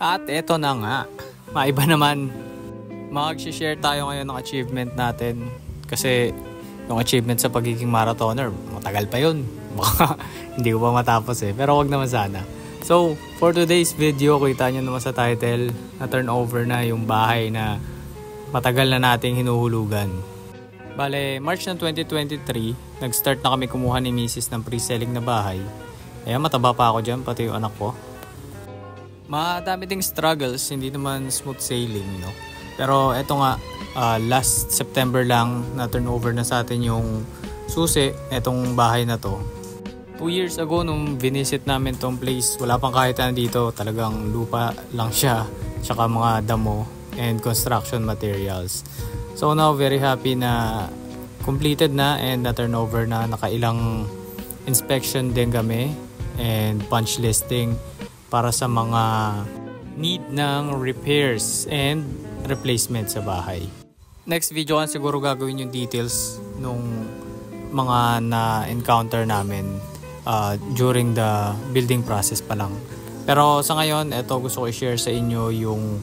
At eto na nga, maiba naman. Mag-share tayo ngayon ng achievement natin. Kasi yung achievement sa pagiging marathoner, matagal pa yun. Baka hindi ko pa matapos eh. Pero wag naman sana. So, for today's video, kita nyo naman sa title na turnover na yung bahay na matagal na nating hinuhulugan. Bale, March ng 2023, nag-start na kami kumuha ni Mrs. ng pre-selling na bahay. Kaya mataba pa ako dyan, pati yung anak ko. Madami ding struggles, hindi naman smooth sailing, no? Pero eto nga, last September lang na turnover na sa atin yung susi, etong bahay na to. 2 years ago nung visit namin tong place, wala pang kahit ano dito, talagang lupa lang siya, tsaka mga damo and construction materials. So now very happy na completed na and na turnover na, nakailang inspection din kami and punch listing para sa mga need ng repairs and replacement sa bahay. Next video kan siguro gagawin yung details nung mga na-encounter namin during the building process pa lang. Pero sa ngayon, ito gusto ko i-share sa inyo yung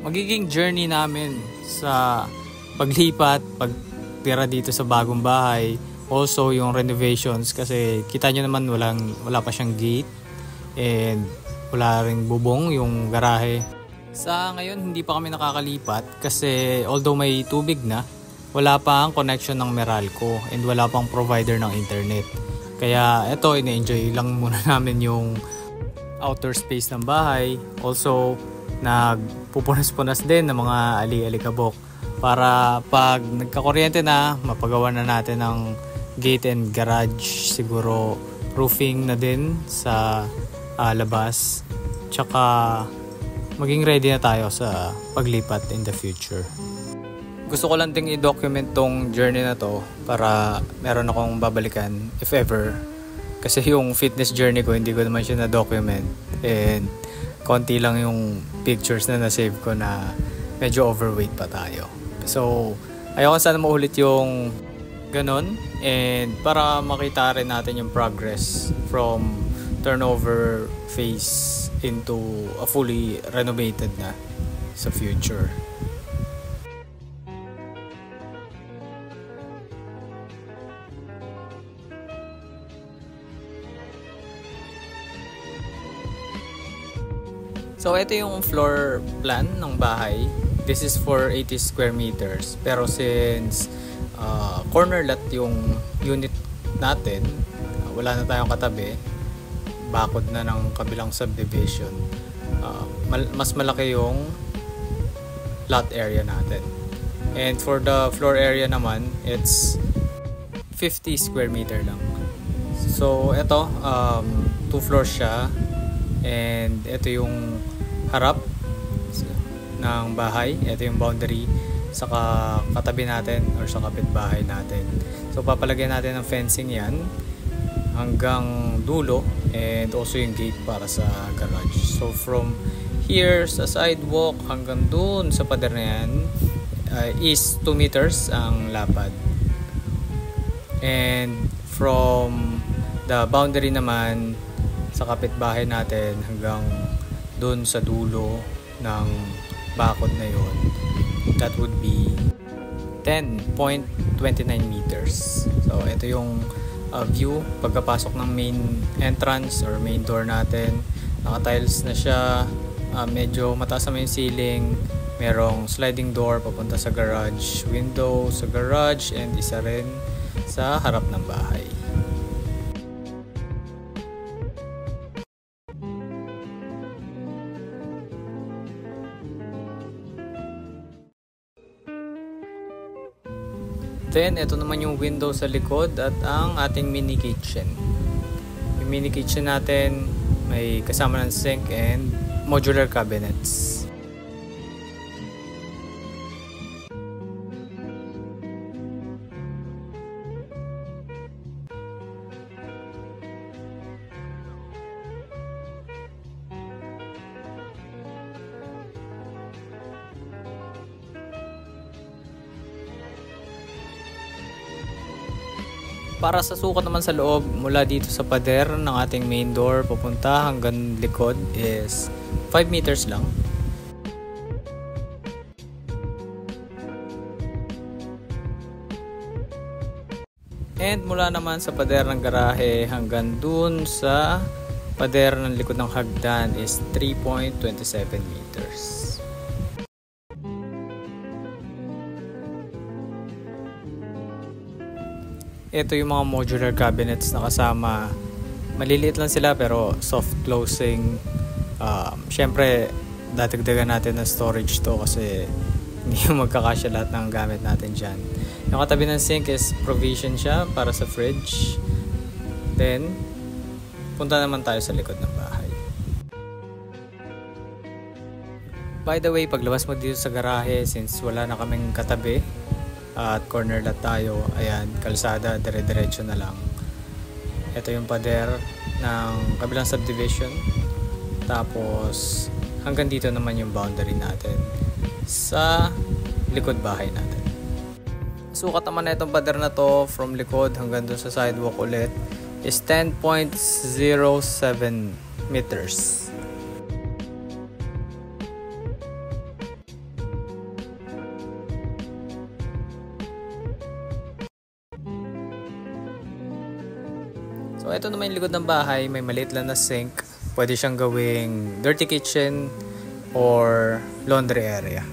magiging journey namin sa paglipat, pagtira dito sa bagong bahay. Also yung renovations kasi kita nyo naman wala pa siyang gate and wala ring bubong yung garahe. Sa ngayon hindi pa kami nakakalipat kasi although may tubig na, wala pa ang connection ng Meralco and wala pang provider ng internet. Kaya eto, ina-enjoy lang muna namin yung outer space ng bahay. Also nagpupunas-punas din ng mga ali-alikabok para pag nagkakuryente na, mapagawa na natin ng gate and garage, siguro roofing na din sa labas, tsaka maging ready na tayo sa paglipat in the future. Gusto ko lang ding i-document tong journey na to para meron akong babalikan if ever, kasi yung fitness journey ko hindi ko naman siya na-document and konti lang yung pictures na na-save ko na medyo overweight pa tayo. So ayoko sana maulit yung ganon and para makita rin natin yung progress from turnover phase into a fully renovated na sa future. So ito yung floor plan ng bahay. This is for 80 square meters. Pero since corner lot yung unit natin, wala na tayong katabi, bakod na ng kabilang subdivision, mas malaki yung lot area natin. And for the floor area naman, it's 50 square meter lang. So ito, 2 floors siya and ito yung harap ng bahay, ito yung boundary sa katabi natin or sa kapitbahay natin. So papalagyan natin ng fencing yan hanggang dulo and also yung gate para sa garage. So from here sa sidewalk hanggang dun sa pader na yan is 2 meters ang lapad. And from the boundary naman sa kapitbahay natin hanggang dun sa dulo ng bakod na yon, that would be 10.29 meters. So ito yung view pagkapasok ng main entrance or main door natin. Naka-tiles na siya, medyo mataas naman yung ceiling, merong sliding door papunta sa garage, window sa garage and isa rin sa harap ng bahay. Then, ito naman yung window sa likod at ang ating mini kitchen. Yung mini kitchen natin may kasama ng sink and modular cabinets. Para sa sukat naman sa loob, mula dito sa pader ng ating main door papunta hanggang likod is 5 meters lang. And mula naman sa pader ng garahe hanggang dun sa pader ng likod ng hagdan is 3.27 meters. Ito yung mga modular cabinets na kasama. Maliliit lang sila pero soft closing. Siyempre, dadagdagan natin ng storage to kasi hindi magkakasya lahat ng gamit natin dyan. Yung katabi ng sink is provision siya para sa fridge. Then, punta naman tayo sa likod ng bahay. By the way, paglabas mo dito sa garahe, since wala na kaming katabi, at corner lot tayo, ayan, kalsada, dire-diretso na lang. Ito yung pader ng kabilang subdivision. Tapos hanggang dito naman yung boundary natin sa likod bahay natin. Sukat naman na itong pader na to from likod hanggang dun sa sidewalk ulit is 10.07 meters. So ito naman yung likod ng bahay, may maliit lang na sink. Pwede siyang gawing dirty kitchen or laundry area.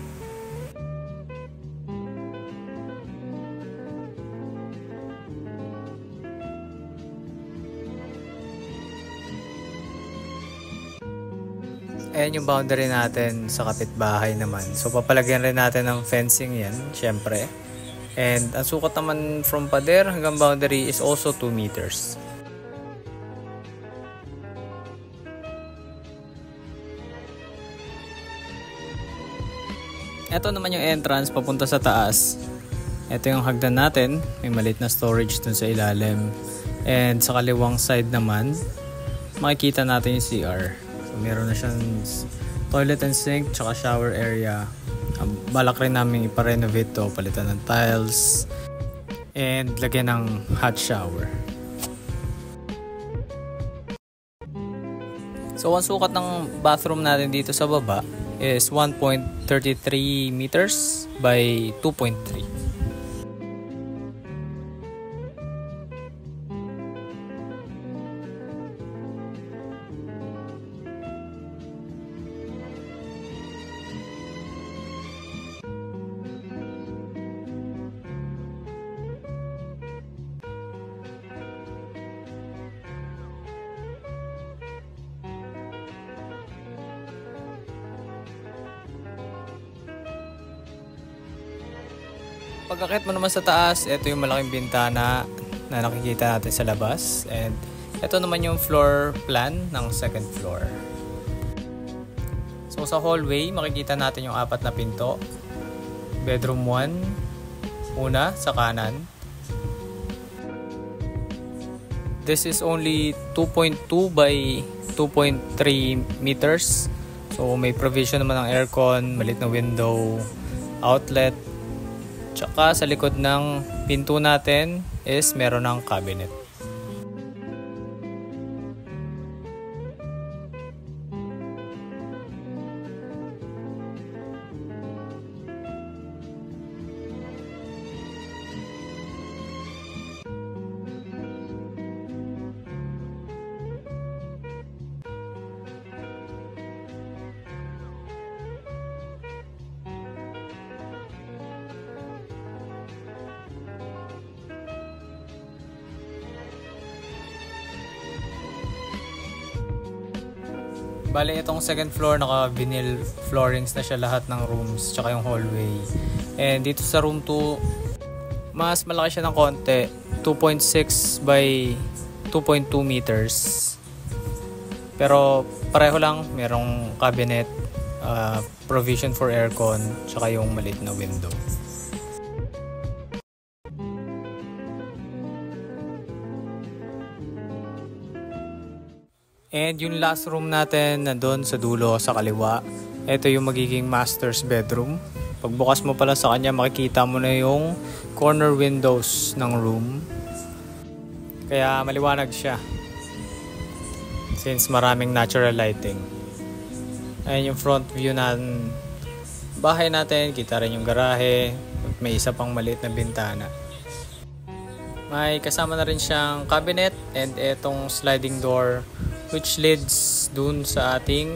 Ayan yung boundary natin sa kapitbahay naman. So papalagyan rin natin ng fencing yan, syempre. And ang sukat naman from pader hanggang boundary is also 2 meters. Ito naman yung entrance papunta sa taas. Ito yung hagdan natin. May maliit na storage dun sa ilalim. And sa kaliwang side naman, makikita natin yung CR. So meron na siyang toilet and sink, tsaka shower area. Balak rin namin ipa-renovate to, palitan ng tiles, and lagyan ng hot shower. So ang sukat ng bathroom natin dito sa baba is 1.33 meters by 2.3. Pagkakit mo naman sa taas, ito yung malaking bintana na nakikita natin sa labas. And ito naman yung floor plan ng second floor. So sa hallway, makikita natin yung 4 na pinto. Bedroom 1, una sa kanan. This is only 2.2 by 2.3 meters. So may provision naman ng aircon, maliit na window, outlet. Tsaka sa likod ng pinto natin is meron ng cabinet. Bale, itong second floor, naka-vinyl floorings na siya lahat ng rooms, tsaka yung hallway. And dito sa room 2, mas malaki siya ng konti, 2.6 by 2.2 meters. Pero pareho lang, merong cabinet, provision for aircon, tsaka yung maliit na window. And yung last room natin nandun sa dulo sa kaliwa. Ito yung magiging master's bedroom. Pagbukas mo pala sa kanya, makikita mo na yung corner windows ng room. Kaya maliwanag siya since maraming natural lighting. Ayan yung front view ng bahay natin. Kita rin yung garahe. May isa pang maliit na bintana. May kasama na rin siyang cabinet and etong sliding door which leads dun sa ating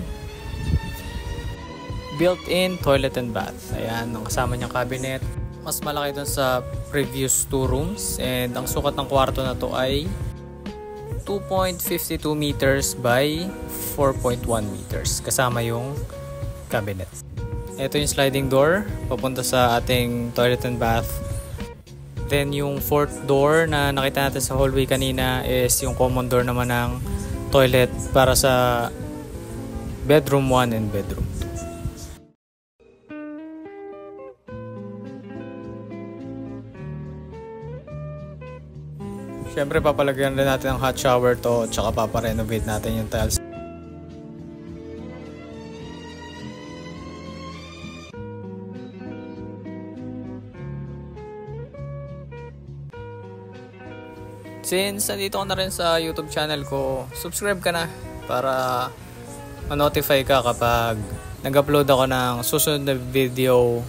built-in toilet and bath. Ayan, ang kasama niyang cabinet. Mas malaki dun sa previous 2 rooms and ang sukat ng kwarto na to ay 2.52 meters by 4.1 meters kasama yung cabinet. Ito yung sliding door papunta sa ating toilet and bath. Then yung fourth door na nakita natin sa hallway kanina is yung common door naman ng toilet para sa bedroom 1 and bedroom 2. Siyempre papalagyan rin natin ng hot shower to, tsaka paparenovate natin yung tiles. Since nandito ka na rin sa YouTube channel ko, subscribe ka na para ma-notify ka kapag nag-upload ako ng susunod na video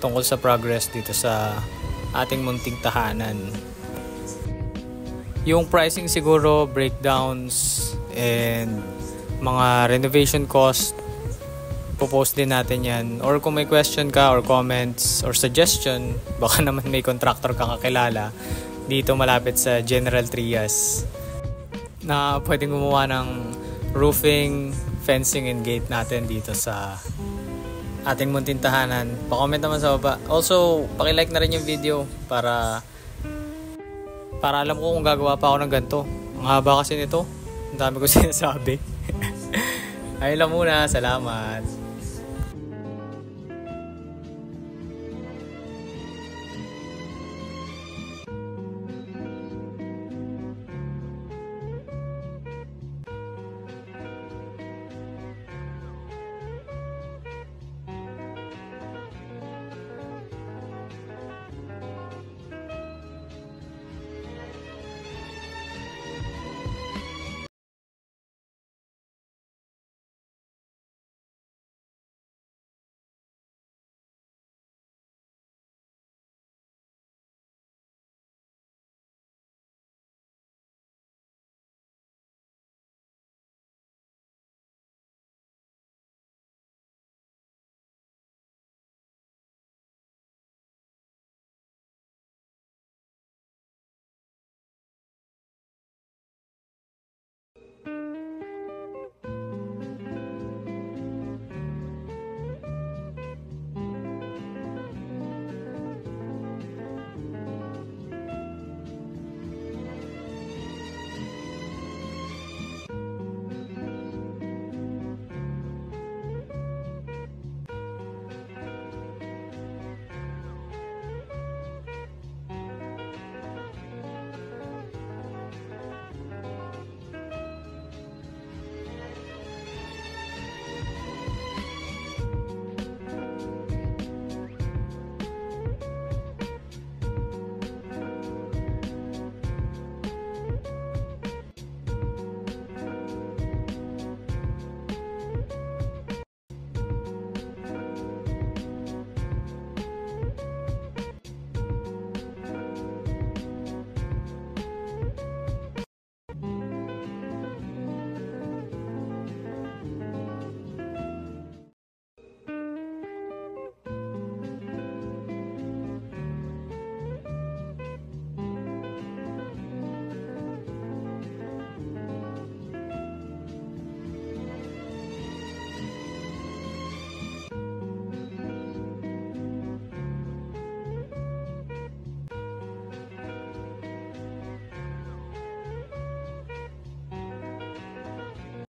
tungkol sa progress dito sa ating munting tahanan. Yung pricing siguro, breakdowns, and mga renovation cost, popost din natin yan. Or kung may question ka or comments or suggestion, baka naman may contractor kang kakilala dito malapit sa General Trias na pwedeng gumawa ng roofing, fencing, and gate natin dito sa ating munting tahanan. Pa-comment naman sa baba. Also, paki-like na rin yung video para alam ko kung gagawa pa ako ng ganito. Ang haba kasi nito. Ang dami ko sinasabi. Ayun lang muna. Salamat.